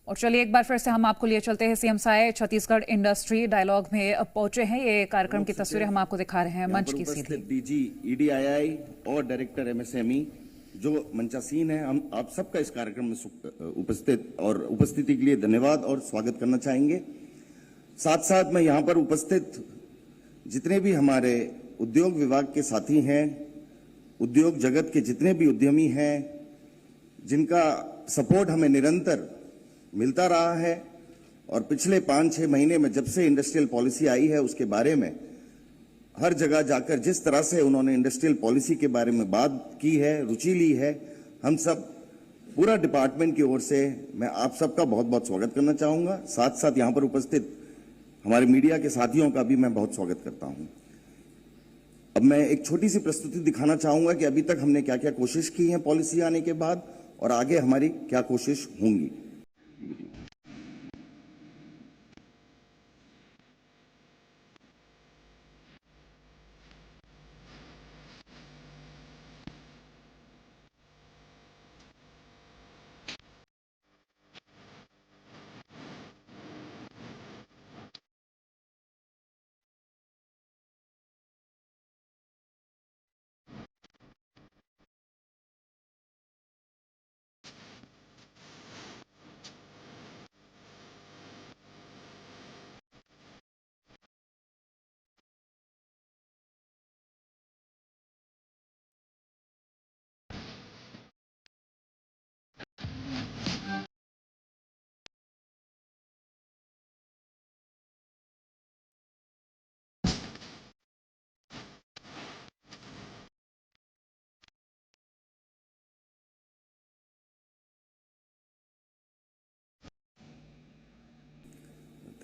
और चलिए एक बार फिर से हम आपको लिए चलते हैं CM Sai Chhattisgarh industry dialogue में अब पहुंचे हैं। ये कार्यक्रम की तस्वीरें हम आपको दिखा रहे हैं मंच की सीधी। डीजी ईडीआईआई और डायरेक्टर एमएसएमई जो मंचासीन है, हम आप सबका इस कार्यक्रम में उपस्थिति के लिए धन्यवाद और स्वागत करना चाहेंगे। साथ साथ मैं यहाँ पर उपस्थित जितने भी हमारे उद्योग विभाग के साथी हैं, उद्योग जगत के जितने भी उद्यमी हैं, जिनका सपोर्ट हमें निरंतर मिलता रहा है और पिछले 5-6 महीने में जब से इंडस्ट्रियल पॉलिसी आई है उसके बारे में हर जगह जाकर जिस तरह से उन्होंने इंडस्ट्रियल पॉलिसी के बारे में बात की है, रुचि ली है, हम सब पूरा डिपार्टमेंट की ओर से मैं आप सबका बहुत बहुत स्वागत करना चाहूंगा। साथ साथ यहाँ पर उपस्थित हमारे मीडिया के साथियों का भी मैं बहुत स्वागत करता हूं। अब मैं एक छोटी सी प्रस्तुति दिखाना चाहूंगा कि अभी तक हमने क्या क्या कोशिश की है पॉलिसी आने के बाद और आगे हमारी क्या कोशिश होंगी।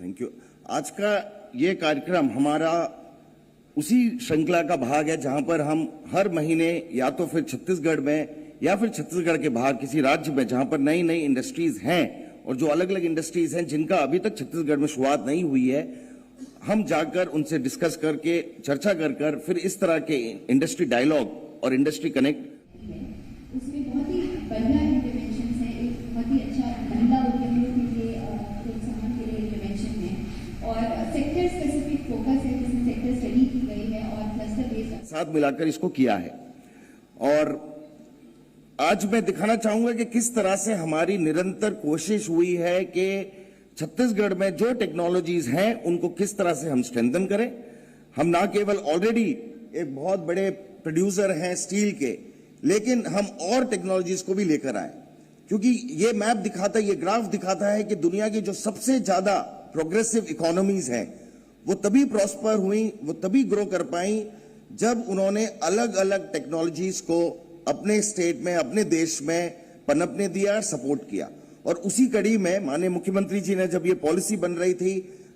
Thank you. आज का ये कार्यक्रम हमारा उसी श्रृंखला का भाग है जहां पर हम हर महीने या तो फिर छत्तीसगढ़ में या फिर छत्तीसगढ़ के बाहर किसी राज्य में जहां पर नई नई इंडस्ट्रीज हैं और जो अलग अलग इंडस्ट्रीज हैं जिनका अभी तक छत्तीसगढ़ में शुरुआत नहीं हुई है, हम जाकर उनसे डिस्कस करके चर्चा कर फिर इस तरह के इंडस्ट्री डायलॉग और इंडस्ट्री कनेक्ट उसमें बहुत ही बढ़िया इंटरवेंशन है। एक बहुत ही अच्छा महिला उद्यमियों के लिए प्रोत्साहन के लिए इंटरवेंशन है और सेक्टर स्पेसिफिक फोकस है जिसमें सेक्टर स्टडी की गई है और क्लस्टर बेस्ड साथ मिलाकर इसको किया है। और आज मैं दिखाना चाहूंगा कि किस तरह से हमारी निरंतर कोशिश हुई है कि छत्तीसगढ़ में जो टेक्नोलॉजीज हैं उनको किस तरह से हम स्ट्रेंथन करें। हम ना केवल ऑलरेडी एक बहुत बड़े प्रोड्यूसर हैं स्टील के, लेकिन हम और टेक्नोलॉजीज को भी लेकर आए, क्योंकि ये मैप दिखाता है, ये ग्राफ दिखाता है कि दुनिया की जो सबसे ज्यादा प्रोग्रेसिव इकोनॉमीज हैं वो तभी प्रॉस्पर हुई, वो तभी ग्रो कर पाई जब उन्होंने अलग अलग टेक्नोलॉजीज को अपने स्टेट में, अपने देश में पनपने दिया, सपोर्ट किया। और उसी कड़ी में माननीय मुख्यमंत्री जी ने जब ये पॉलिसी बन रही थी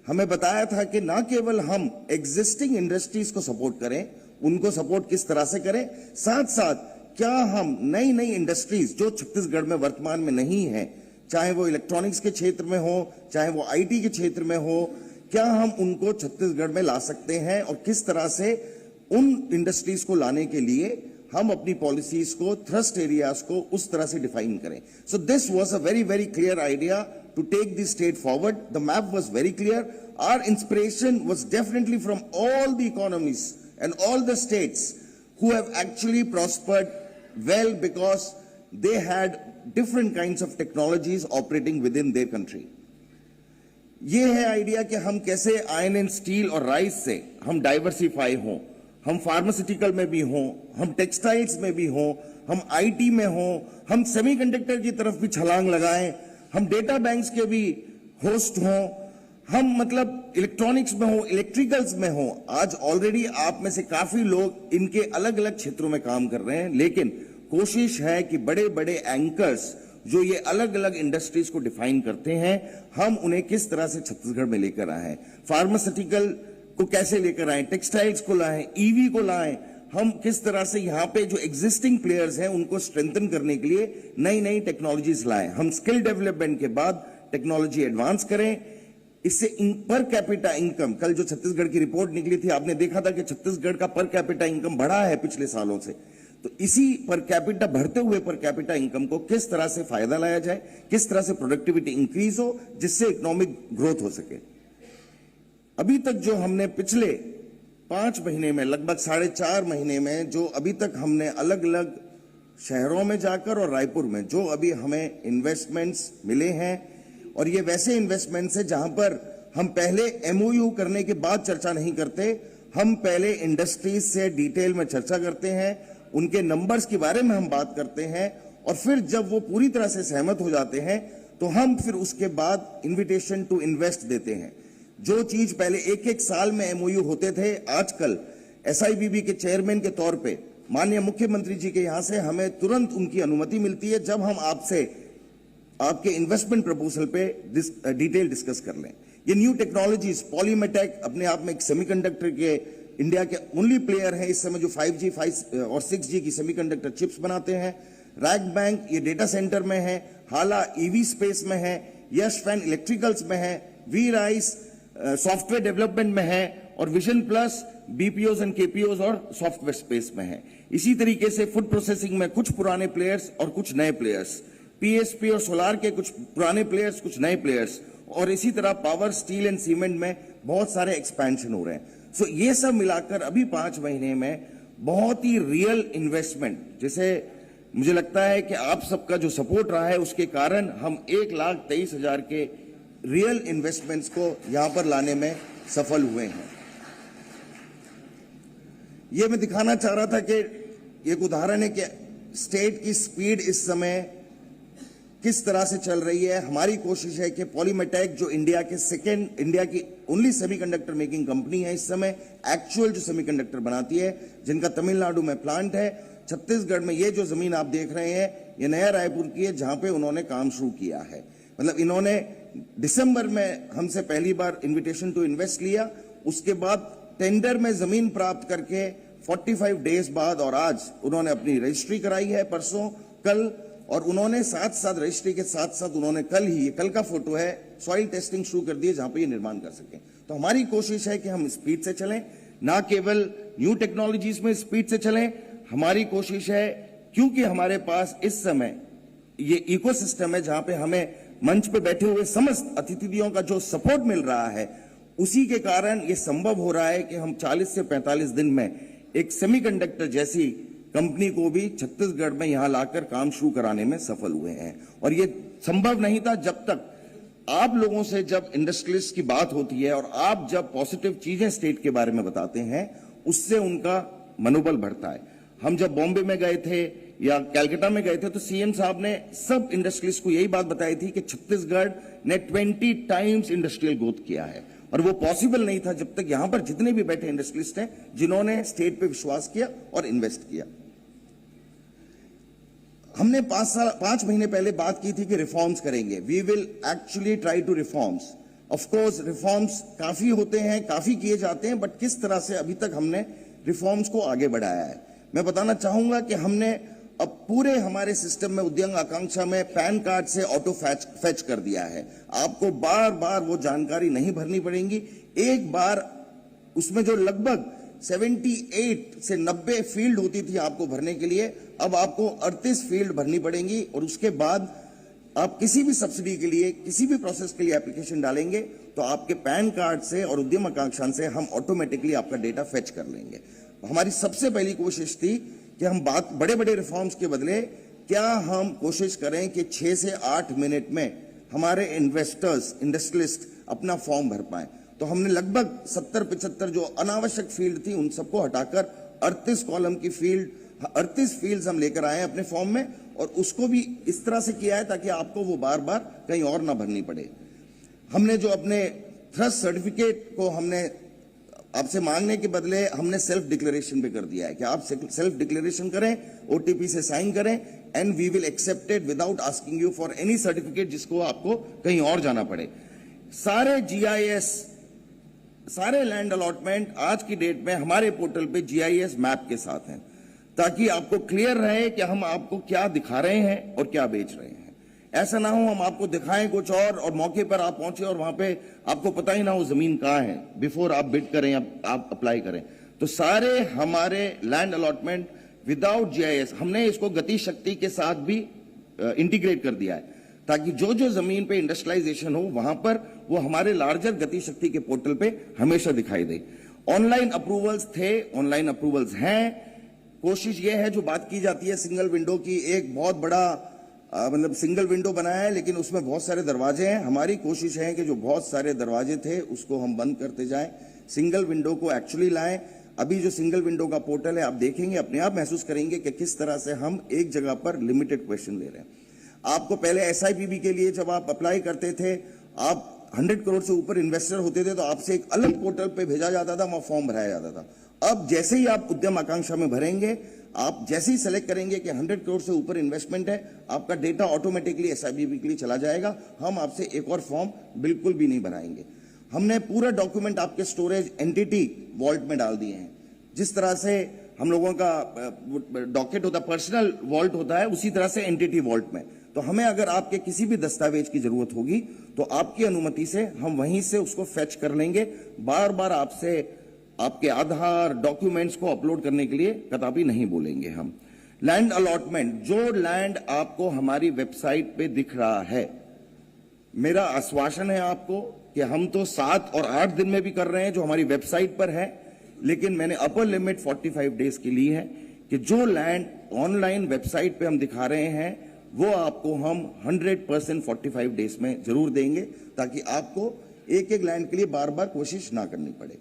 हमें बताया था कि ना केवल हम एग्जिस्टिंग इंडस्ट्रीज को सपोर्ट करें, उनको सपोर्ट किस तरह से करें, साथ साथ क्या हम नई नई इंडस्ट्रीज जो छत्तीसगढ़ में वर्तमान में नहीं है, चाहे वो इलेक्ट्रॉनिक्स के क्षेत्र में हो, चाहे वो आईटी के क्षेत्र में हो, क्या हम उनको छत्तीसगढ़ में ला सकते हैं और किस तरह से उन इंडस्ट्रीज को लाने के लिए हम अपनी पॉलिसीज को, थ्रस्ट एरियाज को उस तरह से डिफाइन करें। So this was a very very clear idea to take the state forward. The map was very clear. Our inspiration was definitely from all the economies and all the states who have actually prospered well because they had different kinds of technologies operating within their country. ये है idea कि हम कैसे iron and steel और rice से हम diversify हों, हम फार्मास्यूटिकल में भी हों, हम टेक्सटाइल्स में भी हों, हम आईटी में हों, हम सेमीकंडक्टर की तरफ भी छलांग लगाएं, हम डेटा बैंक्स के भी होस्ट हों, हम मतलब इलेक्ट्रॉनिक्स में हो, इलेक्ट्रिकल्स में हो। आज ऑलरेडी आप में से काफी लोग इनके अलग अलग क्षेत्रों में काम कर रहे हैं, लेकिन कोशिश है कि बड़े बड़े एंकर्स जो ये अलग अलग इंडस्ट्रीज को डिफाइन करते हैं, हम उन्हें किस तरह से छत्तीसगढ़ में लेकर आए, फार्मास्यूटिकल को कैसे लेकर आए, टेक्सटाइल्स को लाएं, ईवी को लाएं, हम किस तरह से यहाँ पे जो एग्जिस्टिंग प्लेयर्स हैं उनको स्ट्रेंथन करने के लिए नई नई टेक्नोलॉजीज लाएं। हम स्किल डेवलपमेंट के बाद टेक्नोलॉजी एडवांस करें। इससे पर कैपिटा इनकम, कल जो छत्तीसगढ़ की रिपोर्ट निकली थी आपने देखा था कि छत्तीसगढ़ का पर कैपिटा इनकम बढ़ा है पिछले सालों से। तो इसी पर कैपिटा, बढ़ते हुए पर कैपिटा इनकम को किस तरह से फायदा लाया जाए, किस तरह से प्रोडक्टिविटी इंक्रीज हो, जिससे इकोनॉमिक ग्रोथ हो सके। अभी तक जो हमने पिछले 5 महीने में, लगभग 4.5 महीने में, जो अभी तक हमने अलग अलग शहरों में जाकर और रायपुर में जो अभी हमें इन्वेस्टमेंट्स मिले हैं, और ये वैसे इन्वेस्टमेंट्स हैं जहां पर हम पहले एमओयू करने के बाद चर्चा नहीं करते, हम पहले इंडस्ट्रीज से डिटेल में चर्चा करते हैं, उनके नंबर्स के बारे में हम बात करते हैं, और फिर जब वो पूरी तरह से सहमत हो जाते हैं तो हम फिर उसके बाद इन्विटेशन टू इन्वेस्ट देते हैं। जो चीज पहले 1-1 साल में एमओयू होते थे, आजकल एसआईबीबी के चेयरमैन के तौर पे माननीय मुख्यमंत्री जी के यहां से हमें तुरंत उनकी अनुमति मिलती है जब हम आपसे आपके इन्वेस्टमेंट प्रपोजल पे डिटेल डिस्कस कर लें। ये न्यू टेक्नोलॉजीज, पॉलीमेटेक अपने आप में एक सेमीकंडक्टर के इंडिया के ओनली प्लेयर हैं इस समय जो 5G और 6G की सेमीकंडक्टर चिप्स बनाते हैं। रैक बैंक ये डेटा सेंटर में है, हाला ईवी स्पेस में है, यश फैन इलेक्ट्रिकल्स में है, वी राइस सॉफ्टवेयर डेवलपमेंट में है, और विजन प्लस बीपीओज एंड केपीओज और सॉफ्टवेयर स्पेस में है। इसी तरीके से फूड प्रोसेसिंग में कुछ पुराने प्लेयर्स और कुछ नए प्लेयर्स, पीएसपी और सोलार के कुछ पुराने प्लेयर्स, कुछ नए प्लेयर्स, और इसी तरह पावर, स्टील एंड सीमेंट में बहुत सारे एक्सपेंशन हो रहे हैं। सो ये सब मिलाकर अभी 5 महीने में बहुत ही रियल इन्वेस्टमेंट, जैसे मुझे लगता है कि आप सबका जो सपोर्ट रहा है उसके कारण हम 1,23,000 के रियल इन्वेस्टमेंट्स को यहां पर लाने में सफल हुए हैं। ये मैं दिखाना चाह रहा था कि एक उदाहरण है कि स्टेट की स्पीड इस समय किस तरह से चल रही है। हमारी कोशिश है कि पॉलीमेटेक जो इंडिया की ओनली सेमीकंडक्टर मेकिंग कंपनी है इस समय, एक्चुअल जो सेमीकंडक्टर बनाती है, जिनका तमिलनाडु में प्लांट है, छत्तीसगढ़ में ये जो जमीन आप देख रहे हैं ये नया रायपुर की है जहां पे उन्होंने काम शुरू किया है। मतलब इन्होंने दिसंबर में हमसे पहली बार इन्विटेशन टू इन्वेस्ट लिया, उसके बाद टेंडर में जमीन प्राप्त करके 45 डेज बाद, और आज उन्होंने अपनी रजिस्ट्री कराई है परसों कल, और उन्होंने साथ रजिस्ट्री के साथ उन्होंने कल का फोटो है, सॉइल टेस्टिंग शुरू कर दी है जहां पे ये निर्माण कर सकें। तो हमारी कोशिश है कि हम स्पीड से चलें, ना केवल न्यू टेक्नोलॉजीज में स्पीड से चलें। हमारी कोशिश है, क्योंकि हमारे पास इस समय ये इकोसिस्टम है जहां पे हमें मंच पे बैठे हुए समस्त अतिथियों का जो सपोर्ट मिल रहा है, उसी के कारण ये संभव हो रहा है कि हम 40 से 45 दिन में एक सेमीकंडक्टर जैसी कंपनी को भी छत्तीसगढ़ में यहां लाकर काम शुरू कराने में सफल हुए हैं। और ये संभव नहीं था जब तक आप लोगों से जब इंडस्ट्रियलिस्ट की बात होती है और आप जब पॉजिटिव चीजें स्टेट के बारे में बताते हैं, उससे उनका मनोबल बढ़ता है। हम जब बॉम्बे में गए थे या कैलकाटा में गए थे तो सीएम साहब ने सब इंडस्ट्रियलिस्ट को यही बात बताई थी कि छत्तीसगढ़ ने 20 टाइम्स इंडस्ट्रियल ग्रोथ किया है, और वो पॉसिबल नहीं था जब तक यहां पर जितने भी बैठे इंडस्ट्रियलिस्ट हैं जिन्होंने स्टेट पे विश्वास किया और इन्वेस्ट किया। हमने 5 महीने पहले बात की थी कि रिफॉर्म्स करेंगे। We will actually try to reforms. Of course reforms काफी होते हैं, काफी किए जाते हैं, बट किस तरह से अभी तक हमने रिफॉर्म्स को आगे बढ़ाया है, मैं बताना चाहूंगा कि हमने अब पूरे हमारे सिस्टम में उद्यम आकांक्षा में पैन कार्ड से ऑटो फैच कर दिया है। आपको बार बार वो जानकारी नहीं भरनी पड़ेगी। एक बार उसमें जो लगभग 78 से 90 फील्ड होती थी आपको भरने के लिए, अब आपको 38 फील्ड भरनी पड़ेंगी, और उसके बाद आप किसी भी सब्सिडी के लिए, किसी भी प्रोसेस के लिए एप्लीकेशन डालेंगे तो आपके पैन कार्ड से और उद्यम आकांक्षा से हम ऑटोमेटिकली आपका डेटा फेच कर लेंगे। हमारी सबसे पहली कोशिश थी कि हम बड़े बड़े रिफॉर्म्स के बदले क्या हम कोशिश करें कि 6 से 8 मिनट में हमारे इन्वेस्टर्स, इंडस्ट्रियलिस्ट अपना फॉर्म भर पाए। तो हमने लगभग 70-75 जो अनावश्यक फील्ड थी उन सबको हटाकर 38 कॉलम की फील्ड, 38 फील्ड्स हम लेकर आए अपने फॉर्म में, और उसको भी इस तरह से किया है ताकि आपको वो बार बार कहीं और ना भरनी पड़े। हमने जो अपने थ्रस्ट सर्टिफिकेट को हमने आपसे मांगने के बदले हमने सेल्फ डिक्लेरेशन पे कर दिया है कि आप सेल्फ डिक्लेरेशन करें, ओटीपी से साइन करें, and we will accept it without asking you for any certificate जिसको आपको कहीं और जाना पड़े। सारे जीआईएस, सारे लैंड अलॉटमेंट आज की डेट में हमारे पोर्टल पे जीआईएस मैप के साथ हैं, ताकि आपको क्लियर रहे कि हम आपको क्या दिखा रहे हैं और क्या बेच रहे हैं। ऐसा ना हो हम आपको दिखाएं कुछ और मौके पर आप पहुंचे और वहां पे आपको पता ही ना हो जमीन कहां है बिफोर आप बिड करें या आप अप्लाई करें। तो सारे हमारे लैंड अलॉटमेंट विदाउट जीआईएस हमने इसको गति शक्ति के साथ भी इंटीग्रेट कर दिया है, ताकि जो जो जमीन पे इंडस्ट्रियलाइजेशन हो वहां पर वो हमारे लार्जर गति शक्ति के पोर्टल पे हमेशा दिखाई दे। ऑनलाइन अप्रूवल्स थे, ऑनलाइन अप्रूवल्स हैं। कोशिश ये है, जो बात की जाती है सिंगल विंडो की, एक बहुत बड़ा मतलब सिंगल विंडो बनाया है लेकिन उसमें बहुत सारे दरवाजे हैं। हमारी कोशिश है कि जो बहुत सारे दरवाजे थे उसको हम बंद करते जाएं, सिंगल विंडो को एक्चुअली लाएं। अभी जो सिंगल विंडो का पोर्टल है, आप देखेंगे, अपने आप महसूस करेंगे कि किस तरह से हम एक जगह पर लिमिटेड क्वेश्चन ले रहे हैं। आपको पहले एसआईपीबी के लिए जब आप अप्लाई करते थे, आप 100 करोड़ से ऊपर इन्वेस्टर होते थे तो आपसे एक अलग पोर्टल पे भेजा जाता था, वहां फॉर्म भराया जाता था। अब जैसे ही आप उद्यम आकांक्षा में भरेंगे, आप जैसे ही सेलेक्ट करेंगे कि 100 करोड़ से ऊपर इन्वेस्टमेंट है, आपका डेटा ऑटोमेटिकली एसआईपीबी के लिए चला जाएगा। हम आपसे एक और फॉर्म बिल्कुल भी नहीं बनाएंगे। हमने पूरा डॉक्यूमेंट आपके स्टोरेज एंटिटी वॉल्ट में डाल दिए हैं। जिस तरह से हम लोगों का डॉकेट होता है, पर्सनल वॉल्ट होता है, उसी तरह से एंटिटी वॉल्ट में। तो हमें अगर आपके किसी भी दस्तावेज की जरूरत होगी तो आपकी अनुमति से हम वहीं से उसको फेच कर लेंगे। बार बार आपसे आपके आधार डॉक्यूमेंट्स को अपलोड करने के लिए कदापि नहीं बोलेंगे हम। लैंड अलॉटमेंट, जो लैंड आपको हमारी वेबसाइट पे दिख रहा है, मेरा आश्वासन है आपको कि हम तो 7 और 8 दिन में भी कर रहे हैं जो हमारी वेबसाइट पर है, लेकिन मैंने अपर लिमिट 45 डेज की ली है कि जो लैंड ऑनलाइन वेबसाइट पे हम दिखा रहे हैं वो आपको हम 100% 45 डेज में जरूर देंगे, ताकि आपको एक एक लैंड के लिए बार बार कोशिश ना करनी पड़े।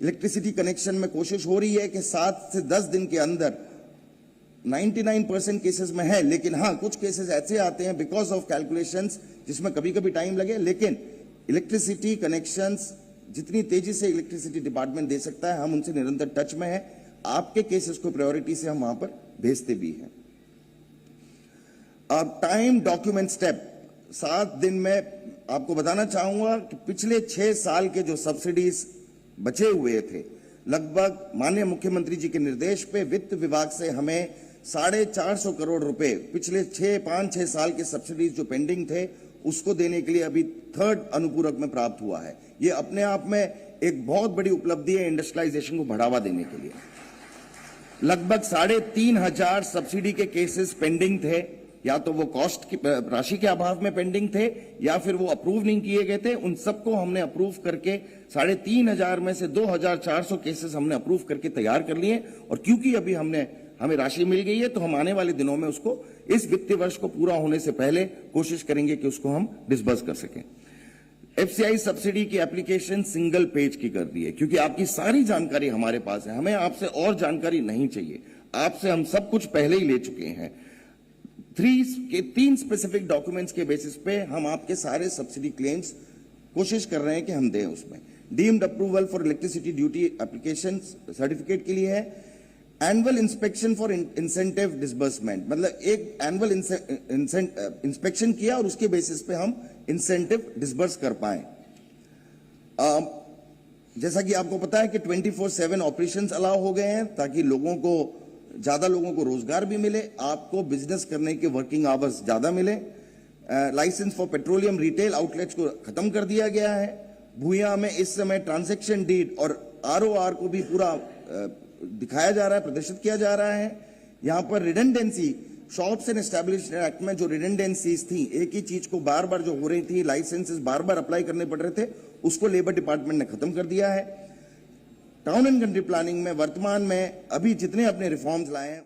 इलेक्ट्रिसिटी कनेक्शन में कोशिश हो रही है कि 7 से 10 दिन के अंदर 99% केसेस में है, लेकिन हाँ कुछ केसेस ऐसे आते हैं बिकॉज ऑफ कैलकुलेशंस जिसमें कभी कभी टाइम लगे, लेकिन इलेक्ट्रिसिटी कनेक्शंस जितनी तेजी से इलेक्ट्रिसिटी डिपार्टमेंट दे सकता है हम उनसे निरंतर टच में है। आपके केसेस को प्रायोरिटी से हम वहां पर भेजते भी हैं। अब टाइम डॉक्यूमेंट स्टेप 7 दिन में आपको बताना चाहूंगा कि पिछले 6 साल के जो सब्सिडीज बचे हुए थे, लगभग माननीय मुख्यमंत्री जी के निर्देश पे वित्त विभाग से हमें 450 करोड़ रुपए पिछले 5-6 साल के सब्सिडीज जो पेंडिंग थे उसको देने के लिए अभी 3rd अनुपूरक में प्राप्त हुआ है। ये अपने आप में एक बहुत बड़ी उपलब्धि है इंडस्ट्रियलाइजेशन को बढ़ावा देने के लिए। लगभग 3,500 सब्सिडी के केसेस पेंडिंग थे, या तो वो कॉस्ट की राशि के अभाव में पेंडिंग थे या फिर वो अप्रूव नहीं किए गए थे। उन सबको हमने अप्रूव करके 3,500 में से 2,400 केसेस हमने अप्रूव करके तैयार कर लिए। और क्योंकि अभी हमें राशि मिल गई है तो हम आने वाले दिनों में उसको इस वित्तीय वर्ष को पूरा होने से पहले कोशिश करेंगे कि उसको हम डिसबर्स कर सकें। एफसीआई सब्सिडी की एप्लीकेशन सिंगल पेज की कर दी है, क्योंकि आपकी सारी जानकारी हमारे पास है, हमें आपसे और जानकारी नहीं चाहिए। आपसे हम सब कुछ पहले ही ले चुके हैं। 3 स्पेसिफिक डॉक्यूमेंट्स के बेसिस पे हम आपके सारे सब्सिडी क्लेम्स कोशिश कर रहे हैं कि हम दें। उसमें deemed approval for electricity duty application certificate के लिए है। Annual inspection for incentive disbursement, मतलब एक एनुअल इंस्पेक्शन किया और उसके बेसिस पे हम इंसेंटिव डिसबर्स कर पाए। जैसा कि आपको पता है कि 24/7 ऑपरेशंस अलाउ हो गए हैं, ताकि ज्यादा लोगों को रोजगार भी मिले, आपको बिजनेस करने के वर्किंग आवर्स ज्यादा मिले। Licence for petroleum retail outlets को खत्म कर दिया गया है। भूया में इस समय ट्रांजैक्शन डीड और आरओआर को भी पूरा दिखाया जा रहा है, प्रदर्शित किया जा रहा है। यहां पर redundancy, shops and established act में जो रिडंडेंसीज थी, एक ही चीज को बार बार जो हो रही थी, लाइसेंसेस बार बार अप्लाई करने पड़ रहे थे, उसको लेबर डिपार्टमेंट ने खत्म कर दिया है। टाउन एंड कंट्री प्लानिंग में वर्तमान में अभी जितने अपने रिफॉर्म्स लाए हैं,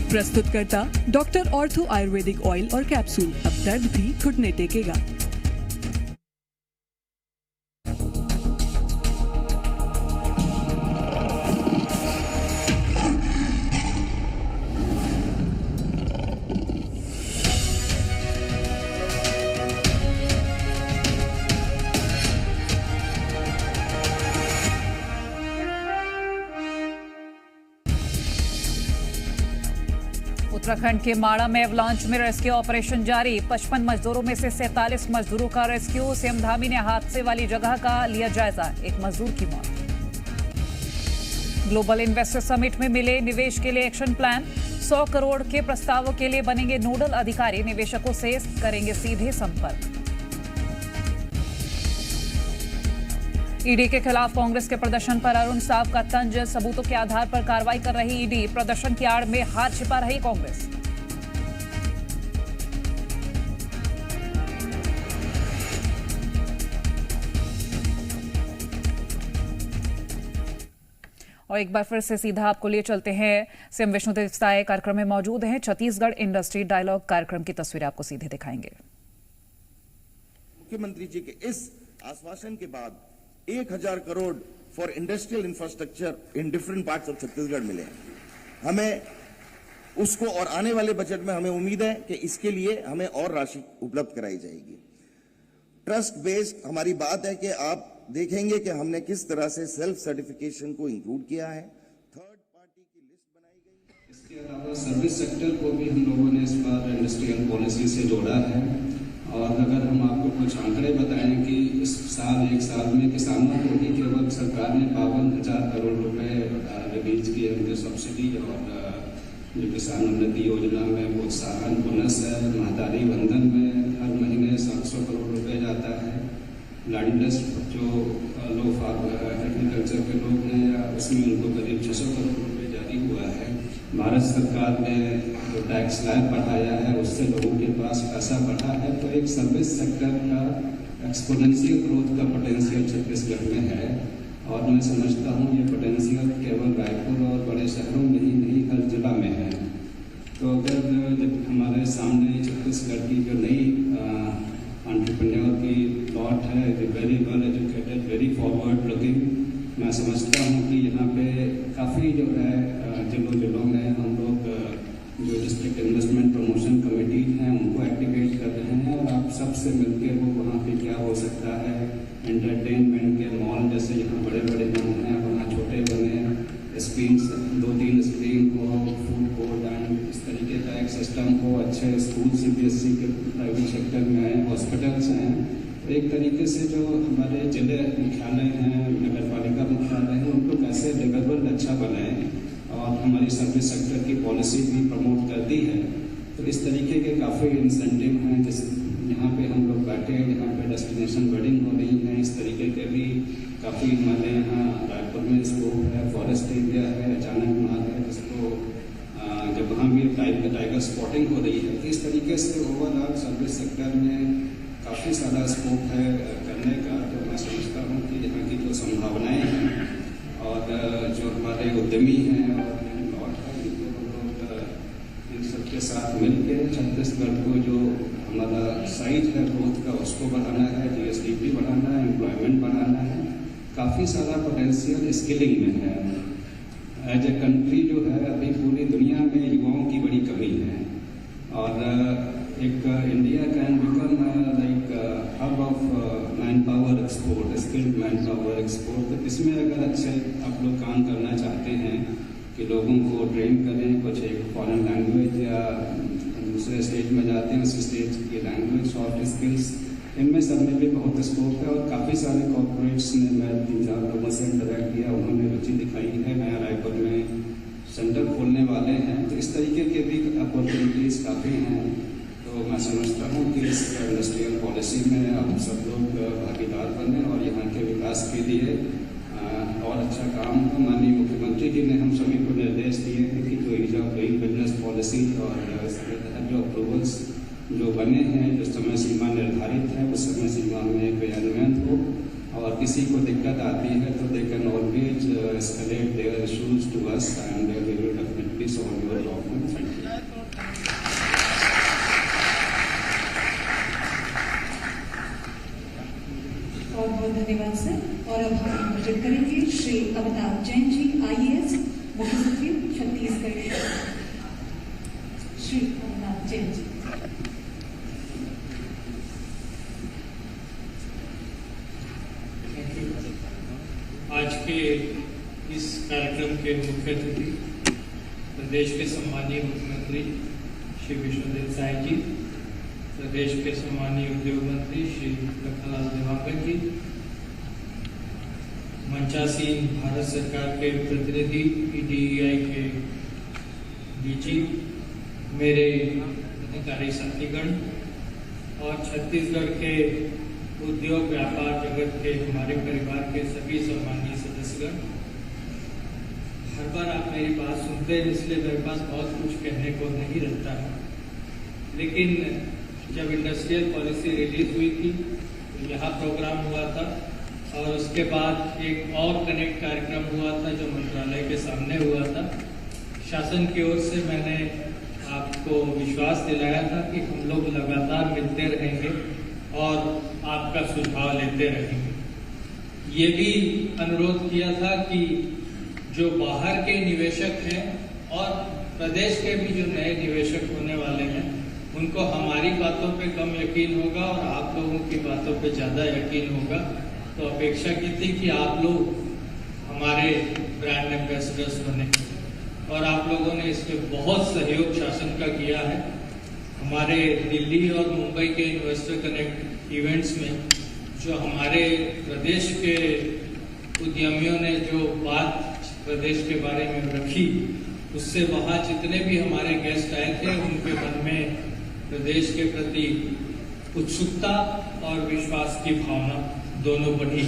प्रस्तुतकर्ता डॉक्टर ऑर्थो आयुर्वेदिक ऑयल और कैप्सूल। अब दर्द भी घुटने टेकेगा। उत्तराखंड के माड़ा में एवलांच में रेस्क्यू ऑपरेशन जारी। 55 मजदूरों में से 47 मजदूरों का रेस्क्यू। सीएम धामी ने हादसे वाली जगह का लिया जायजा। एक मजदूर की मौत। ग्लोबल इन्वेस्टर समिट में मिले निवेश के लिए एक्शन प्लान। 100 करोड़ के प्रस्तावों के लिए बनेंगे नोडल अधिकारी। निवेशकों से करेंगे सीधे संपर्क। ईडी के खिलाफ कांग्रेस के प्रदर्शन पर अरुण साव का तंज। सबूतों के आधार पर कार्रवाई कर रही ईडी। प्रदर्शन की आड़ में हाथ छिपा रही कांग्रेस। और एक बार फिर से सीधा आपको लिए चलते हैं। सीएम विष्णुदेव साय कार्यक्रम में मौजूद हैं। छत्तीसगढ़ इंडस्ट्री डायलॉग कार्यक्रम की तस्वीरें आपको सीधे दिखाएंगे। मुख्यमंत्री जी के इस आश्वासन के बाद 1000 crore for industrial infrastructure in different parts of Chhattisgarh मिले हैं। हमें उसको और आने वाले बजट में हमें उम्मीद है कि इसके लिए हमें और राशि उपलब्ध कराई जाएगी। ट्रस्ट बेस्ड हमारी बात है कि आप देखेंगे कि हमने किस तरह से सेल्फ सर्टिफिकेशन को इंक्लूड किया है। थर्ड पार्टी की लिस्ट बनाई गई। इसके अलावा सर्विस सेक्टर को भी हम लोगों ने इस बार इंडस्ट्रियल पॉलिसी से जोड़ा है। और अगर हम आपको कुछ आंकड़े बताएं कि इस साल एक साल में किसानों को ही केवल सरकार ने 52,000 करोड़ रुपए रिलीज किए उनके सब्सिडी। और जो किसान उन्नति योजना में प्रोत्साहन बोनस है। महतारी बंधन में हर महीने 700 करोड़ रुपए जाता है। लैंडलेस जो लोग एग्रीकल्चर के लोग हैं या उसमें उनको करीब 600 करोड़ रुपए जारी हुआ है। भारत सरकार ने जो टैक्स स्लैब बढ़ाया है उससे लोगों के पास पैसा बढ़ा है। तो एक सर्विस सेक्टर का एक्सपोनेंशियल ग्रोथ का पोटेंशियल छत्तीसगढ़ में है। और मैं समझता हूँ ये पोटेंशियल केवल रायपुर और बड़े शहरों में ही नहीं हर जिला में है। तो अगर जब हमारे सामने छत्तीसगढ़ की जो नई एंटरप्रेन्योर की थॉट है, very well educated, very forward looking, मैं समझता हूँ कि यहाँ पे काफ़ी जो है जिलों में हम लोग जो डिस्ट्रिक्ट इन्वेस्टमेंट प्रमोशन कमेटी हैं उनको एक्टिवेट कर रहे हैं। और आप सबसे मिलकर वो वहाँ पे क्या हो सकता है, एंटरटेनमेंट के मॉल जैसे यहाँ बड़े बड़े मॉल हैं वहाँ छोटे बने स्क्रीन, 2-3 स्क्रीन को, फूड कोर्ट एंड इस तरीके का एक सिस्टम हो। अच्छे स्कूल CBSE के प्राइवेट सेक्टर में आए, हॉस्पिटल्स हैं। तो एक तरीके से जो हमारे जिले मुख्यालय हैं, नगर पालिका मुख्यालय हैं, उनको कैसे डिलीवरेबल अच्छा बनाएं। और हमारी सर्विस सेक्टर की पॉलिसी भी प्रमोट करती है। तो इस तरीके के काफ़ी इंसेंटिव हैं। जैसे यहाँ पे हम लोग बैठे हैं, यहाँ पे डेस्टिनेशन वेडिंग हो रही है, इस तरीके के भी काफ़ी हमारे यहाँ रायपुर में स्कोप है। फॉरेस्ट एरिया है, अचानक माल है जिसको जब वहाँ भी टाइगर स्पॉटिंग हो रही है। इस तरीके से ओवरऑल सर्विस सेक्टर में काफ़ी सारा स्कोप है करने का। तो मैं समझता हूँ कि यहाँ की जो संभावनाएँ हैं और जो हमारे उद्यमी हैं और इन सबके साथ मिलकर छत्तीसगढ़ को जो हमारा साइज है ग्रोथ का उसको बढ़ाना है, GSDP बढ़ाना है, एम्प्लॉयमेंट बढ़ाना है। काफ़ी सारा पोटेंशियल स्किलिंग में है। एज ए कंट्री जो है अभी पूरी दुनिया में युवाओं की बड़ी कमी है। और एक India can become like hub of man power export, skilled man power export. तो इसमें अगर अच्छे आप लोग काम करना चाहते हैं कि लोगों को ट्रेन करें, कुछ एक फॉरेन लैंग्वेज या दूसरे स्टेज में जाते हैं उस स्टेज की लैंग्वेज, सॉफ्ट स्किल्स, इनमें सब में भी बहुत स्कोप है। और काफ़ी सारे कॉर्पोरेट्स ने, मैं 3-4 लोगों से इंटरेक्ट किया, उन्होंने रुचि दिखाई है। नया रायपुर में सेंटर खोलने वाले हैं। तो इस तरीके के भी अपॉर्चुनिटीज़ काफ़ी हैं। तो मैं समझता हूँ कि इस इंडस्ट्रियल पॉलिसी में आप सब लोग भागीदार बने और यहाँ के विकास के लिए और अच्छा काम हो। माननीय मुख्यमंत्री जी ने हम सभी को निर्देश दिए हैं कि जो ease of doing business policy और इसके तहत जो अप्रूवल्स जो बने हैं, जो समय सीमा निर्धारित है, उस समय सीमा में क्रियान्वयन हो। और किसी को दिक्कत आती है तो they can always escalate their issues to us and we will definitely solve your problem. Thank you. बहुत बहुत धन्यवाद सर। और अब हम आमंत्रित करेंगे श्री अमिताभ जैन जी, IAS, मुख्य सचिव छत्तीसगढ़। श्री अमिताभ जैन जी। आज के इस कार्यक्रम के मुख्य अतिथि प्रदेश के सम्मानीय मुख्यमंत्री श्री विष्णुदेव साय जी, प्रदेश के सम्मानीय उद्योग मंत्री श्री लखनलाल देवांगन जी, मंचासीन भारत सरकार के प्रतिनिधि PDEI के DG, मेरे अधिकारी साथीगण और छत्तीसगढ़ के उद्योग व्यापार जगत के हमारे परिवार के सभी सम्मानीय सदस्यगण। हर बार आप मेरी बात सुनते हैं, इसलिए मेरे पास बहुत कुछ कहने को नहीं रहता है, लेकिन जब इंडस्ट्रियल पॉलिसी रिलीज हुई थी तो यहाँ प्रोग्राम हुआ था और उसके बाद एक और कनेक्ट कार्यक्रम हुआ था जो मंत्रालय के सामने हुआ था। शासन की ओर से मैंने आपको विश्वास दिलाया था कि हम लोग लगातार मिलते रहेंगे और आपका सुझाव लेते रहेंगे। ये भी अनुरोध किया था कि जो बाहर के निवेशक हैं और प्रदेश के भी जो नए निवेशक होने वाले हैं, उनको हमारी बातों पे कम यकीन होगा और आप लोगों की बातों पे ज़्यादा यकीन होगा। तो अपेक्षा की थी कि आप लोग हमारे ब्रांड एम्बेसडर्स बने और आप लोगों ने इसमें बहुत सहयोग शासन का किया है। हमारे दिल्ली और मुंबई के इन्वेस्टर कनेक्ट इवेंट्स में जो हमारे प्रदेश के उद्यमियों ने जो बात प्रदेश के बारे में रखी, उससे वहाँ जितने भी हमारे गेस्ट आए थे उनके मन में प्रदेश के प्रति उत्सुकता और विश्वास की भावना दोनों बढ़ी।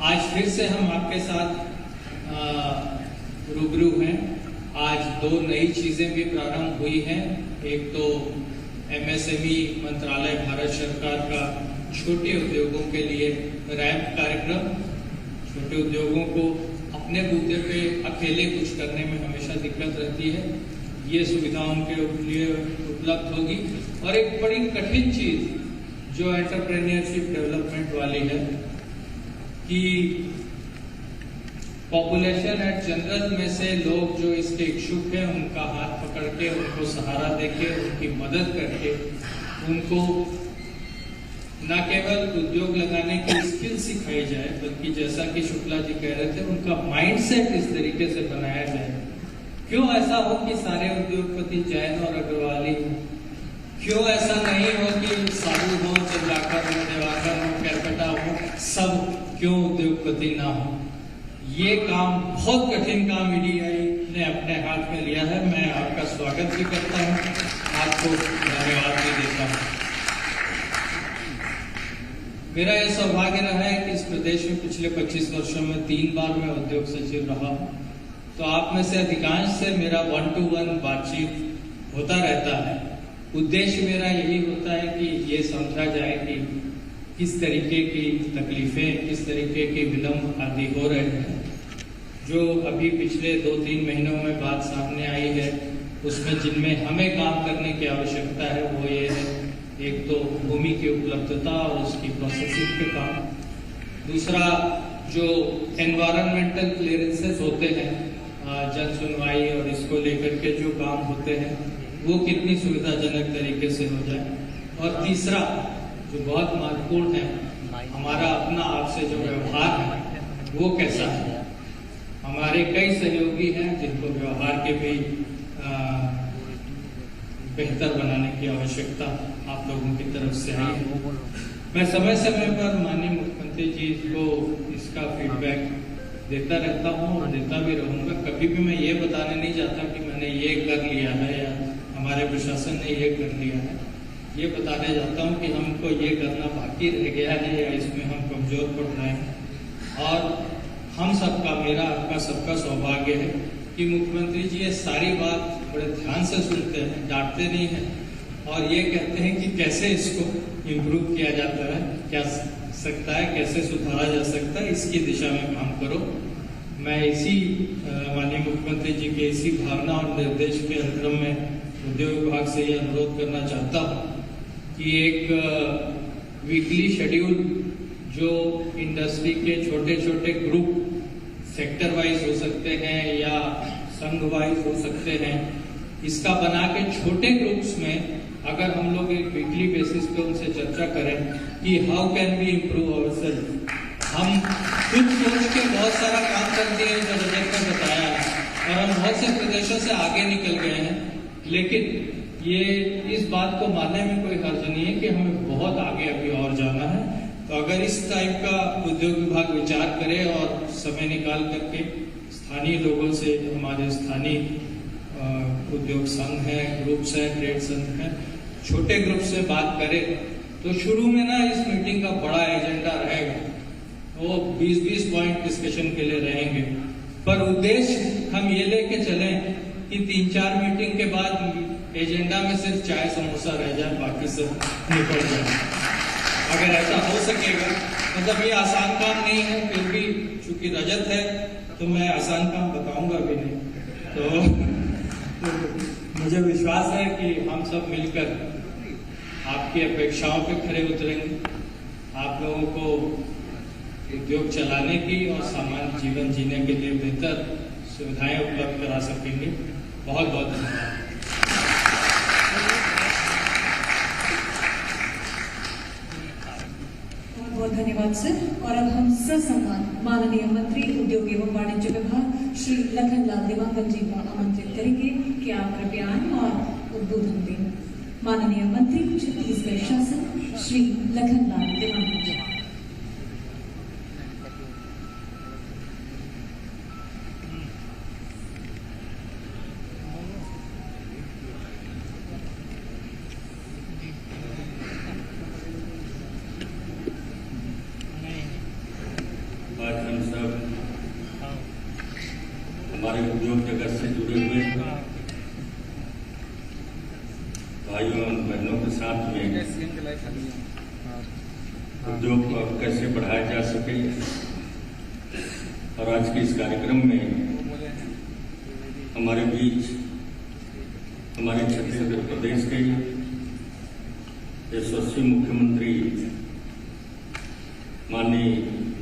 आज फिर से हम आपके साथ रूबरू हैं। आज दो नई चीजें भी प्रारंभ हुई हैं। एक तो MSME मंत्रालय भारत सरकार का छोटे उद्योगों के लिए रैंप कार्यक्रम, छोटे उद्योगों को अपने बूते पे अकेले कुछ करने में हमेशा दिक्कत रहती है, ये सुविधा उनके लिए उपलब्ध होगी। और एक बड़ी कठिन चीज जो एंटरप्रेन्योरशिप डेवलपमेंट वाली है कि पॉपुलेशन एट जनरल में से लोग जो इसके इच्छुक हैं उनका हाथ पकड़ के, उनको सहारा देके, उनकी मदद करके, उनको न केवल उद्योग लगाने की स्किल सिखाई जाए, बल्कि जैसा कि शुक्ला जी कह रहे थे, उनका माइंडसेट इस तरीके से बनाया जाए। क्यों ऐसा हो कि सारे उद्योगपति जैन और अग्रवाली हो? क्यों ऐसा नहीं हो कि साधु हो, चंद्राकर हो, देवाकर हो, कैरकटा हो, सब क्यों उद्योगपति ना हो? ये काम, बहुत कठिन काम EDI ने अपने हाथ में लिया है। मैं आपका स्वागत भी करता हूँ, आपको धन्यवाद भी देता हूँ। मेरा यह सौभाग्य रहा है कि इस प्रदेश में पिछले 25 वर्षों में 3 बार मैं उद्योग सचिव रहा हूँ। तो आप में से अधिकांश से मेरा 1-to-1 बातचीत होता रहता है। उद्देश्य मेरा यही होता है कि ये समझा जाए कि किस तरीके की तकलीफें, किस तरीके के विलम्ब आदि हो रहे हैं। जो अभी पिछले 2-3 महीनों में बात सामने आई है, उसमें जिनमें हमें काम करने की आवश्यकता है वो ये है, एक तो भूमि की उपलब्धता और उसकी प्रोसेसिंग के काम, दूसरा जो एनवायरमेंटल क्लियरेंसेस होते हैं, जन सुनवाई और इसको लेकर के जो काम होते हैं वो कितनी सुविधाजनक तरीके से हो जाए, और तीसरा जो बहुत महत्वपूर्ण है, हमारा अपना आपसे जो व्यवहार है वो कैसा है। हमारे कई सहयोगी हैं जिनको व्यवहार के भी बेहतर बनाने की आवश्यकता आप लोगों की तरफ से आई है। मैं समय समय पर माननीय मुख्यमंत्री जी को इसका फीडबैक देता रहता हूँ और देता भी रहूँगा। कभी भी मैं ये बताने नहीं चाहता कि मैंने ये कर लिया है या हमारे प्रशासन ने ये कर लिया है। ये बताने जाता हूँ कि हमको ये करना बाकी रह गया है या इसमें हम कमजोर पड़ रहे हैं। और हम सबका, मेरा आपका सबका सौभाग्य है कि मुख्यमंत्री जी ये सारी बात बड़े ध्यान से सुनते हैं, डांटते नहीं हैं और ये कहते हैं कि कैसे इसको इम्प्रूव किया जाता है, क्या सकता है, कैसे सुधारा जा सकता है, इसकी दिशा में काम करो। मैं इसी माननीय मुख्यमंत्री जी के इसी भावना और निर्देश के अनुक्रम में उद्योग विभाग से ये अनुरोध करना चाहता हूँ कि एक वीकली शेड्यूल जो इंडस्ट्री के छोटे छोटे ग्रुप सेक्टर वाइज हो सकते हैं या संघ वाइज हो सकते हैं, इसका बना के छोटे ग्रुप्स में अगर हम लोग एक वीकली बेसिस पे उनसे चर्चा करें कि how can we improve ourselves. हम खुद सोच के बहुत सारा काम कर दिए जो बजट में बताया है और हम बहुत से प्रदेशों से आगे निकल गए हैं, लेकिन ये इस बात को मानने में कोई हर्ज नहीं है कि हमें बहुत आगे अभी और जाना है। तो अगर इस टाइप का उद्योग विभाग विचार करे और समय निकाल करके स्थानीय लोगों से, हमारे स्थानीय उद्योग संघ है, ग्रुप्स है, ट्रेड संघ है, छोटे ग्रुप से बात करे तो शुरू में ना इस मीटिंग का बड़ा एजेंडा रहेगा, वो 20-20 पॉइंट डिस्कशन के लिए रहेंगे, पर उद्देश्य हम ये लेके चले कि 3-4 मीटिंग के बाद एजेंडा में सिर्फ चाय समोसा रह जाए, बाकी सब निकल जाए। अगर ऐसा हो सकेगा, मतलब ये आसान काम नहीं है, फिर भी चूंकि रजत है तो मैं आसान काम बताऊंगा भी नहीं। तो मुझे विश्वास है कि हम सब मिलकर आपकी अपेक्षाओं पे खरे उतरेंगे, आप लोगों को उद्योग चलाने की और सामान्य जीवन जीने के लिए बेहतर सुविधाएं उपलब्ध करा सकेंगे। बहुत बहुत धन्यवाद। बहुत धन्यवाद सर। और अब हम ससम्मान माननीय मंत्री उद्योग एवं वाणिज्य विभाग श्री लखनलाल दिवाकर जी को आमंत्रित करेंगे कि आप कृपया आएं और उद्बोधन दें। माननीय मंत्री छत्तीसगढ़ शासन श्री लखनलाल दिवाकर जी। आज हम सब हमारे उद्योग जगत से जुड़े हुए भाइयों और बहनों के साथ में उद्योग को अब कैसे बढ़ाया जा सके, और आज के इस कार्यक्रम में हमारे बीच हमारे छत्तीसगढ़ प्रदेश के यशस्वी मुख्यमंत्री माननीय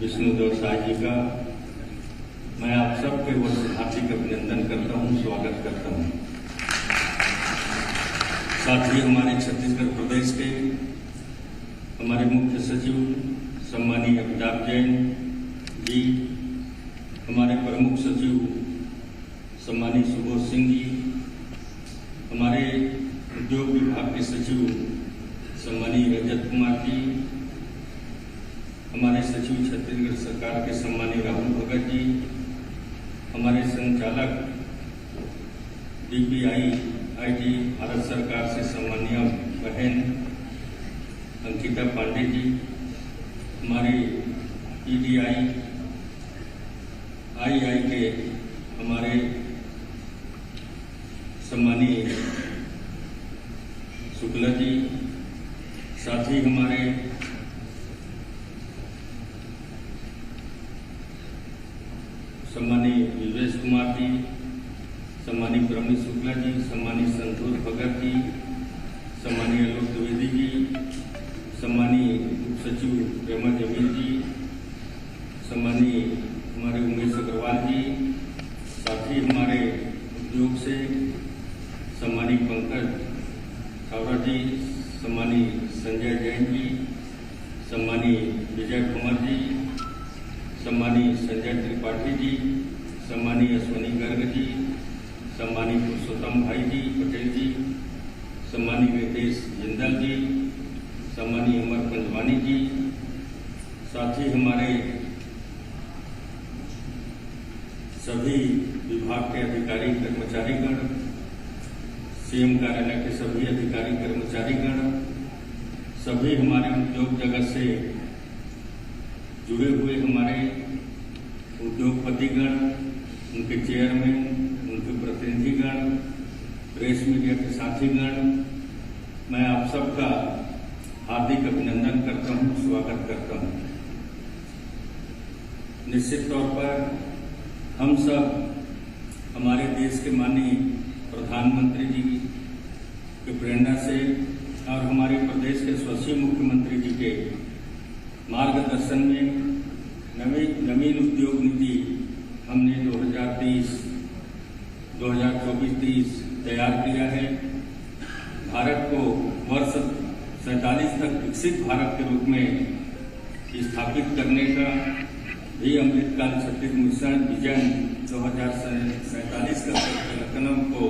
विष्णुदेव साय जी का मैं आप सबके ओर से हार्दिक अभिनंदन करता हूं, स्वागत करता हूं। साथ ही हमारे छत्तीसगढ़ प्रदेश के हमारे मुख्य सचिव सम्मानीय अमिताभ जैन जी, हमारे प्रमुख सचिव सम्मानीय सुबोध सिंह जी, हमारे उद्योग विभाग के सचिव सम्मानीय रजत कुमार जी, हमारे सचिव छत्तीसगढ़ सरकार के सम्मानीय राहुल भगत जी, हमारे संचालक DPI-IG भारत सरकार से सम्मानीय बहन अंकिता पांडे जी, हमारे EDI-II के हमारे सम्मानीय शुक्ला जी, साथ ही हमारे सम्मानीय विवेश कुमार जी, सम्मानीय प्रवीण शुक्ला जी, सम्मानीय संतोष भगत जी, सम्मानीय आलोक द्विवेदी जी, सम्मानीय उप सचिव प्रेमा जमीन जी, सम्मानीय हमारे उमेश अग्रवाल जी, साथ ही हमारे उद्योग से सम्मानीय पंकज छावरा जी, सम्मानीय संजय जैन जी, सम्मानीय विजय कुमार जी, सम्मानीय संजय त्रिपाठी जी, सम्मानीय अश्वनी गर्ग जी, सम्मानीय पुरुषोत्तम भाई जी पटेल जी, सम्मानीय वेदेश जिंदल जी, सम्मानीय अमर पंजवानी जी, साथ ही हमारे सभी विभाग के अधिकारी कर्मचारीगण, CM कार्यालय के सभी अधिकारी कर्मचारीगण, सभी हमारे उद्योग जगत से जुड़े हुए हमारे उद्योगपतिगण, उनके चेयरमैन, उनके प्रतिनिधिगण, प्रेस मीडिया के साथीगण, मैं आप सबका हार्दिक अभिनंदन करता हूं, स्वागत करता हूं। निश्चित तौर पर हम सब हमारे देश के माननीय प्रधानमंत्री जी की प्रेरणा से और हमारे प्रदेश के यशस्वी मुख्यमंत्री जी के मार्गदर्शन में नवीन उद्योग नीति हमने 2024-30 तैयार किया है। भारत को वर्ष 47 तक विकसित भारत के रूप में स्थापित करने का भी अमृतकाल छत्तीस मिशन विजन 2047 का कार्यक्रम को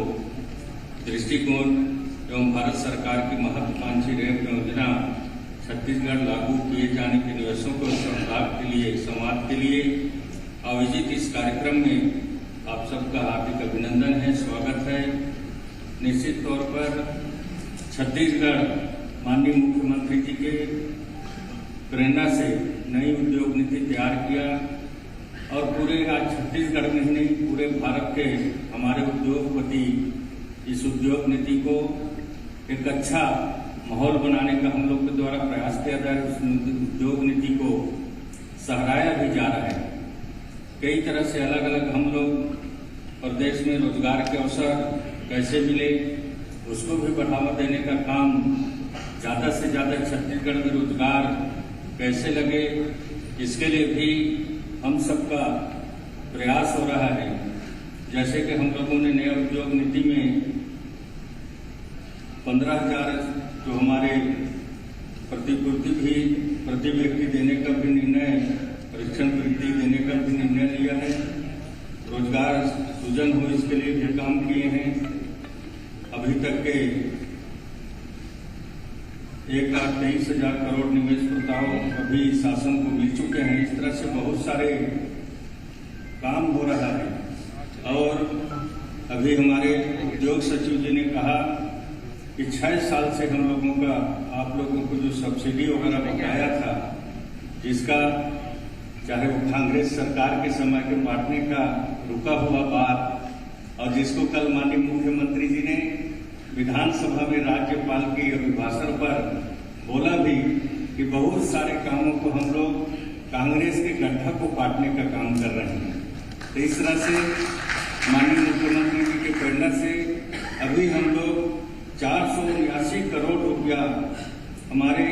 दृष्टिकोण एवं भारत सरकार की महत्वाकांक्षी रेप योजना छत्तीसगढ़ लागू किए जाने के निवेशों को संवाद के लिए आयोजित इस कार्यक्रम में आप सबका हार्दिक अभिनंदन है, स्वागत है। निश्चित तौर पर छत्तीसगढ़ माननीय मुख्यमंत्री जी के प्रेरणा से नई उद्योग नीति तैयार किया और पूरे आज छत्तीसगढ़ में ही नहीं पूरे भारत के हमारे उद्योगपति इस उद्योग नीति को एक अच्छा माहौल बनाने का हम लोग के द्वारा प्रयास किया जा रहा है। उस उद्योग नीति को सराहाया भी जा रहा है। कई तरह से अलग अलग हम लोग प्रदेश में रोजगार के अवसर कैसे मिले उसको भी बढ़ावा देने का काम, ज़्यादा से ज़्यादा छत्तीसगढ़ में रोजगार कैसे लगे इसके लिए भी हम सबका प्रयास हो रहा है। जैसे कि हम लोगों ने नए उद्योग नीति में 15,000 जो हमारे प्रतिपूर्ति भी प्रति व्यक्ति देने का भी निर्णय, परीक्षण वृद्धि देने का भी निर्णय लिया है। रोजगार सृजन हो इसके लिए भी काम किए हैं। अभी तक के 1,23,000 करोड़ निवेश प्रस्ताव अभी शासन को मिल चुके हैं। इस तरह से बहुत सारे काम हो रहा है। और अभी हमारे उद्योग सचिव जी ने कहा कि 6 साल से हम लोगों का आप लोगों को जो सब्सिडी वगैरह बकाया था, जिसका चाहे वो कांग्रेस सरकार के समय के बांटने का रुका हुआ बात, और जिसको कल माननीय मुख्यमंत्री जी ने विधानसभा में राज्यपाल के अभिभाषण पर बोला भी कि बहुत सारे कामों को हम लोग कांग्रेस के गड्ढा को काटने का काम कर रहे हैं। तो इस तरह से माननीय मुख्यमंत्री जी के प्रेरणा से अभी हम लोग 479 करोड़ रुपया हमारे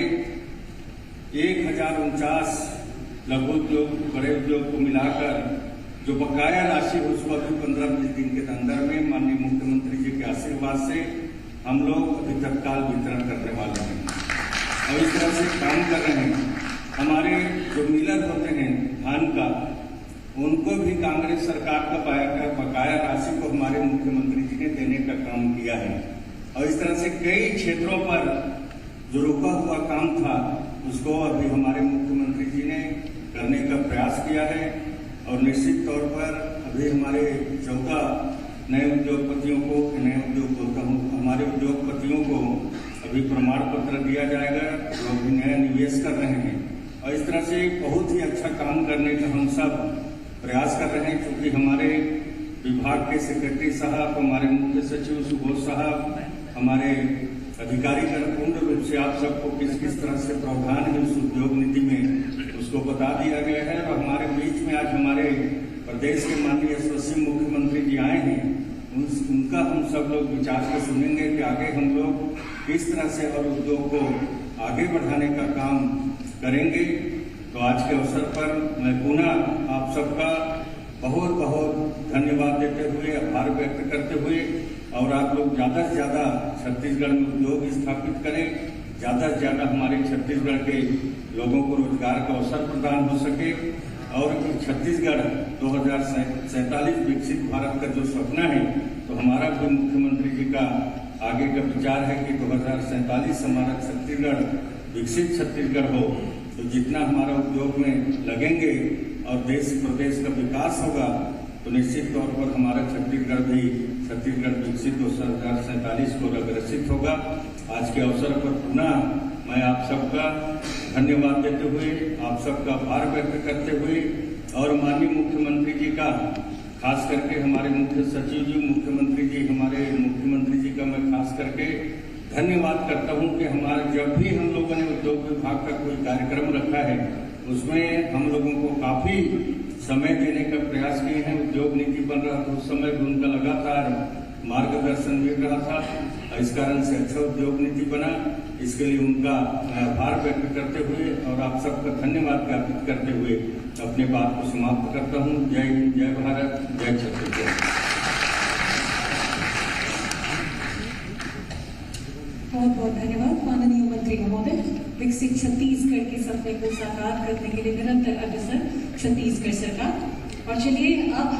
1049 लघु उद्योग बड़े उद्योग को मिलाकर जो बकाया राशि उसको अभी 15-20 दिन के अंदर में माननीय मुख्यमंत्री जी के आशीर्वाद से हम लोग अभी तत्काल वितरण करने वाले हैं और इस तरह से काम कर रहे हैं। हमारे जो मिलर होते हैं धान का, उनको भी कांग्रेस सरकार का बकाया राशि को हमारे मुख्यमंत्री जी ने देने का काम किया है। और इस तरह से कई क्षेत्रों पर जो रुका हुआ काम था उसको अभी हमारे मुख्यमंत्री जी ने करने का प्रयास किया है। और निश्चित तौर पर अभी हमारे 14 नए उद्योगपतियों को, नए उद्योग बोलता हूँ, हमारे उद्योगपतियों को अभी प्रमाण पत्र दिया जाएगा जो अभी नया निवेश कर रहे हैं। और इस तरह से बहुत ही अच्छा काम करने का हम सब प्रयास कर रहे हैं। क्योंकि हमारे विभाग के सेक्रेटरी साहब, हमारे मुख्य सचिव सुबोध साहब, हमारे अधिकारीगण पूर्ण रूप से आप सबको किस किस तरह से प्रावधान है उस उद्योग नीति में उसको बता दिया गया है। और हमारे बीच में आज हमारे प्रदेश के माननीय यशस्वी मुख्यमंत्री जी आए हैं, उनका हम सब लोग विचार को सुनेंगे कि आगे हम लोग किस तरह से और उद्योग को आगे बढ़ाने का काम करेंगे। तो आज के अवसर पर मैं पुनः आप सबका बहुत बहुत धन्यवाद देते हुए, आभार व्यक्त करते हुए, और आप लोग ज़्यादा से ज़्यादा छत्तीसगढ़ में उद्योग स्थापित करें, ज़्यादा से ज़्यादा हमारे छत्तीसगढ़ के लोगों को रोजगार का अवसर प्रदान हो सके और छत्तीसगढ़ 2047 विकसित भारत का जो सपना है, तो हमारा भी मुख्यमंत्री जी का आगे का विचार है कि 2047 हमारा छत्तीसगढ़ विकसित छत्तीसगढ़ हो। तो जितना हमारा उद्योग में लगेंगे और देश प्रदेश का विकास होगा तो निश्चित तौर पर हमारा छत्तीसगढ़ विकसित 2047 को अग्रसित होगा। आज के अवसर पर पुनः मैं आप सबका धन्यवाद देते हुए, आप सबका आभार व्यक्त करते हुए और माननीय मुख्यमंत्री जी का, खास करके हमारे मुख्य सचिव जी, मुख्यमंत्री जी, हमारे मुख्यमंत्री जी का मैं खास करके धन्यवाद करता हूं कि हमारे जब भी हम लोगों ने उद्योग विभाग का कोई कार्यक्रम रखा है उसमें हम लोगों को काफी समय देने का प्रयास किए हैं। उद्योग नीति बन रहा था उस समय भी उनका लगातार मार्गदर्शन मिल रहा था। इस कारण से अच्छा उद्योग नीति बना, इसके लिए उनका आभार व्यक्त करते हुए और आप सबका धन्यवाद ज्ञापित करते हुए अपने बात को समाप्त करता हूँ। जय हिंद, जय भारत, जय छत्तीसगढ़। बहुत बहुत धन्यवाद माननीय मंत्री महोदय। विकसित छत्तीसगढ़ के सपने को साकार करने के लिए निरंतर अग्रसर छत्तीसगढ़ सरकार। और चलिए अब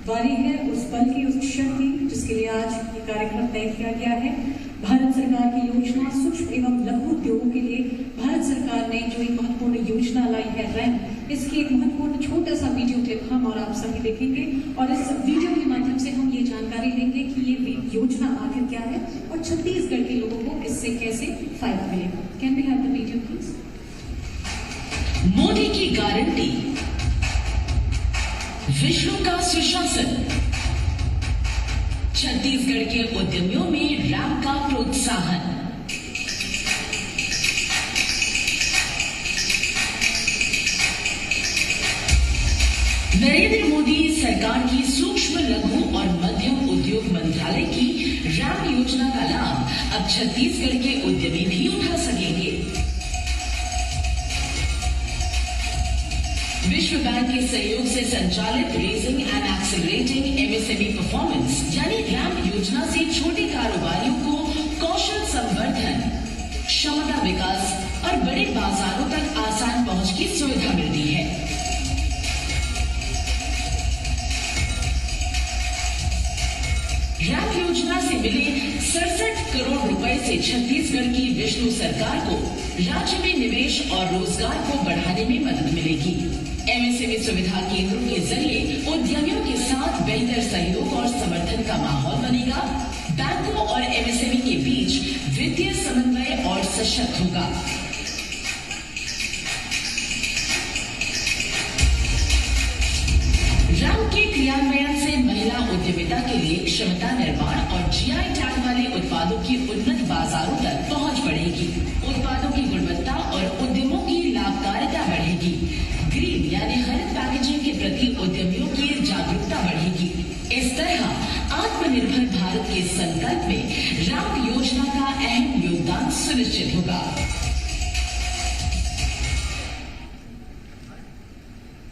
बारी है उस पल की, उस क्षण की जिसके लिए आज ये कार्यक्रम तय किया गया है। भारत सरकार की योजना सूक्ष्म एवं लघु उद्योगों के लिए भारत सरकार ने जो एक महत्वपूर्ण योजना लाई है रैम, इसकी एक महत्वपूर्ण छोटा सा वीडियो क्लिप हम और आप सभी देखेंगे और इस वीडियो के माध्यम से हम ये जानकारी लेंगे कि ये योजना आखिर क्या है और छत्तीसगढ़ के लोगों को इससे कैसे फायदा मिलेगा। Can we have the video please? Modi की गारंटी, विश्व का सुशासन, छत्तीसगढ़ के उद्यमियों में रैम का प्रोत्साहन। नरेंद्र मोदी सरकार की सूक्ष्म लघु और मध्यम उद्योग मंत्रालय की रैम योजना का लाभ अब छत्तीसगढ़ के उद्यमी भी उठा सकेंगे। विश्व बैंक के सहयोग से संचालित raising and accelerating MSME performance यानी रैम योजना से छोटे कारोबारियों को कौशल संवर्धन, क्षमता विकास और बड़े बाजारों तक आसान पहुंच की सुविधा मिलती है। रैम योजना से मिले 67 करोड़ रुपए से छत्तीसगढ़ की विष्णु सरकार को राज्य में निवेश और रोजगार को बढ़ाने में मदद मिलेगी। एमएसएमई सुविधा केंद्रों के जरिए उद्यमियों के साथ बेहतर सहयोग और समर्थन का माहौल बनेगा। बैंकों और एमएसएमई के बीच वित्तीय समन्वय और सशक्त होगा। रैम के क्रियान्वयन से महिला उद्यमिता के लिए क्षमता निर्माण और जीआई टैग वाले उत्पादों की उन्नत बाजारों तक पहुंच बढ़ेगी। उत्पादों की गुणवत्ता और उद्यमों की लाभकारिता बढ़ेगी। ग्रीन यानी हरित पैकेजिंग के प्रति उद्यमियों की जागरूकता बढ़ेगी। इस तरह आत्मनिर्भर भारत के संकल्प में रैम योजना का अहम योगदान सुनिश्चित होगा।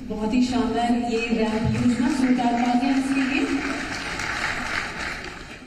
बहुत ही शानदार ये रैम योजना सरकार इसके